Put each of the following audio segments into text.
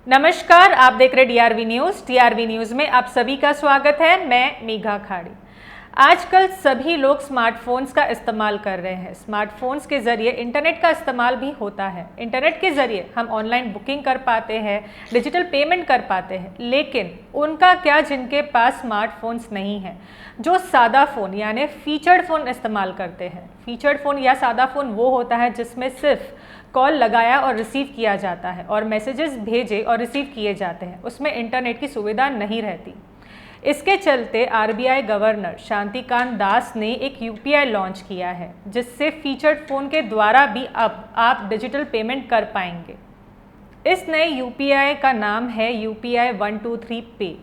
नमस्कार, आप देख रहे डीआरवी न्यूज़। डीआरवी न्यूज़ में आप सभी का स्वागत है। मैं मेघा खाड़ी। आजकल सभी लोग स्मार्टफोन्स का इस्तेमाल कर रहे हैं। स्मार्टफोन्स के ज़रिए इंटरनेट का इस्तेमाल भी होता है। इंटरनेट के ज़रिए हम ऑनलाइन बुकिंग कर पाते हैं, डिजिटल पेमेंट कर पाते हैं। लेकिन उनका क्या जिनके पास स्मार्टफोन्स नहीं हैं, जो सादा फ़ोन यानी फीचर्ड फ़ोन इस्तेमाल करते हैं। फीचर्ड फ़ोन या सादा फ़ोन वो होता है जिसमें सिर्फ कॉल लगाया और रिसीव किया जाता है और मैसेजेस भेजे और रिसीव किए जाते हैं, उसमें इंटरनेट की सुविधा नहीं रहती। इसके चलते आरबीआई गवर्नर शांतिकांत दास ने एक यूपीआई लॉन्च किया है, जिससे फीचर्ड फ़ोन के द्वारा भी अब आप डिजिटल पेमेंट कर पाएंगे। इस नए यूपीआई का नाम है यूपीआई 123 पे।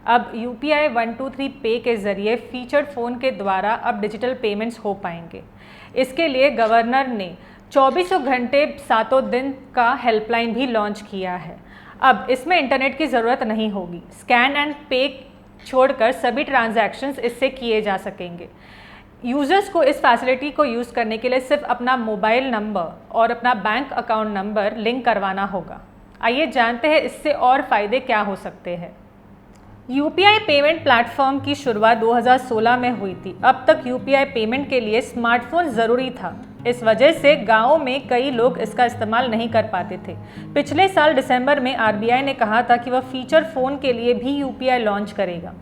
अब यूपीआई 123 पे के ज़रिए फीचर्ड फ़ोन के द्वारा अब डिजिटल पेमेंट्स हो पाएंगे। इसके लिए गवर्नर ने 24 घंटे 7 दिन का हेल्पलाइन भी लॉन्च किया है। अब इसमें इंटरनेट की ज़रूरत नहीं होगी। स्कैन एंड पे छोड़कर सभी ट्रांजैक्शंस इससे किए जा सकेंगे। यूज़र्स को इस फैसिलिटी को यूज़ करने के लिए सिर्फ अपना मोबाइल नंबर और अपना बैंक अकाउंट नंबर लिंक करवाना होगा। आइए जानते हैं इससे और फ़ायदे क्या हो सकते हैं। यूपीआई पेमेंट प्लेटफॉर्म की शुरुआत 2016 में हुई थी। अब तक यूपीआई पेमेंट के लिए स्मार्टफोन ज़रूरी था। इस वजह से गाँवों में कई लोग इसका इस्तेमाल नहीं कर पाते थे। पिछले साल दिसंबर में आरबीआई ने कहा था कि वह फीचर फ़ोन के लिए भी यूपीआई लॉन्च करेगा।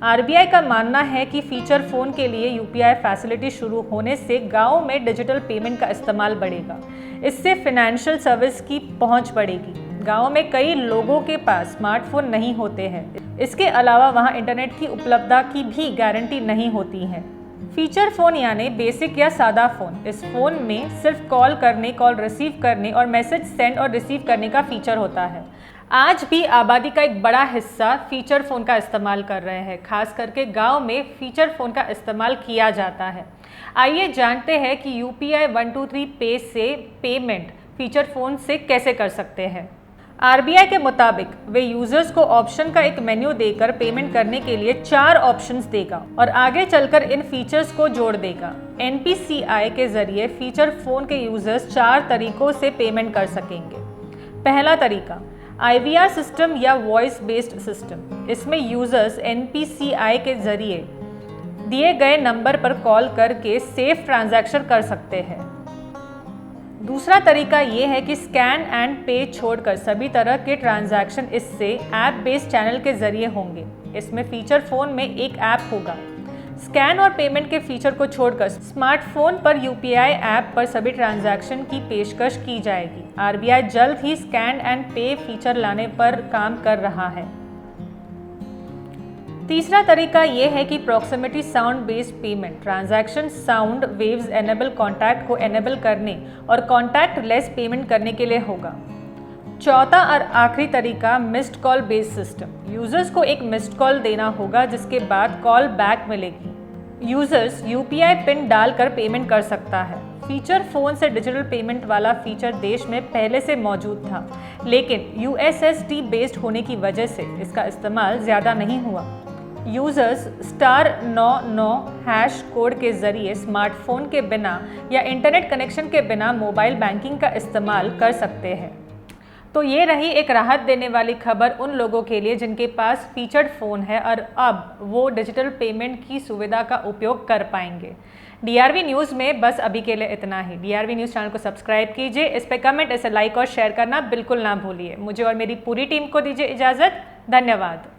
आरबीआई का मानना है कि फीचर फ़ोन के लिए यूपीआई फैसिलिटी शुरू होने से गाँवों में डिजिटल पेमेंट का इस्तेमाल बढ़ेगा। इससे फिनेंशियल सर्विस की पहुँच बढ़ेगी। गाँव में कई लोगों के पास स्मार्टफोन नहीं होते हैं। इसके अलावा वहाँ इंटरनेट की उपलब्धता की भी गारंटी नहीं होती है। फीचर फ़ोन यानी बेसिक या सादा फ़ोन। इस फ़ोन में सिर्फ कॉल करने, कॉल रिसीव करने और मैसेज सेंड और रिसीव करने का फीचर होता है। आज भी आबादी का एक बड़ा हिस्सा फीचर फ़ोन का इस्तेमाल कर रहे हैं। खास करके गांव में फीचर फ़ोन का इस्तेमाल किया जाता है। आइए जानते हैं कि यूपीआई 123 पे से पेमेंट फीचर फ़ोन से कैसे कर सकते हैं। आरबीआई के मुताबिक वे यूजर्स को ऑप्शन का एक मेन्यू देकर पेमेंट करने के लिए 4 ऑप्शंस देगा और आगे चलकर इन फीचर्स को जोड़ देगा। एनपीसीआई के जरिए फीचर फ़ोन के यूजर्स 4 तरीकों से पेमेंट कर सकेंगे। पहला तरीका आईवीआर सिस्टम या वॉइस बेस्ड सिस्टम। इसमें यूजर्स एनपीसीआई के जरिए दिए गए नंबर पर कॉल करके सेफ ट्रांजैक्शन कर सकते हैं। दूसरा तरीका ये है कि स्कैन एंड पे छोड़कर सभी तरह के ट्रांजैक्शन इससे ऐप बेस्ड चैनल के जरिए होंगे। इसमें फीचर फ़ोन में एक ऐप होगा। स्कैन और पेमेंट के फीचर को छोड़कर स्मार्टफोन पर यूपीआई ऐप पर सभी ट्रांजैक्शन की पेशकश की जाएगी। आरबीआई जल्द ही स्कैन एंड पे फीचर लाने पर काम कर रहा है। तीसरा तरीका यह है कि proximity sound based payment. Transaction sound waves enable contact को एनेबल करने और कॉन्टैक्ट लेस पेमेंट करने के लिए होगा। चौथा और आखिरी तरीका missed call based system. Users को एक मिस्ड कॉल देना होगा, जिसके बाद कॉल बैक मिलेगी। यूजर्स यूपीआई पिन डालकर पेमेंट कर सकता है। फीचर फ़ोन से डिजिटल पेमेंट वाला फीचर देश में पहले से मौजूद था, लेकिन यूएसएसडी बेस्ड होने की वजह से इसका इस्तेमाल ज़्यादा नहीं हुआ। यूजर्स *99# कोड के जरिए स्मार्टफोन के बिना या इंटरनेट कनेक्शन के बिना मोबाइल बैंकिंग का इस्तेमाल कर सकते हैं। तो ये रही एक राहत देने वाली खबर उन लोगों के लिए जिनके पास फीचर्ड फ़ोन है और अब वो डिजिटल पेमेंट की सुविधा का उपयोग कर पाएंगे। डीआरवी न्यूज़ में बस अभी के लिए इतना ही। डीआरवी न्यूज़ चैनल को सब्सक्राइब कीजिए, इस पर कमेंट, इसे लाइक और शेयर करना बिल्कुल ना भूलिए। मुझे और मेरी पूरी टीम को दीजिए इजाज़त। धन्यवाद।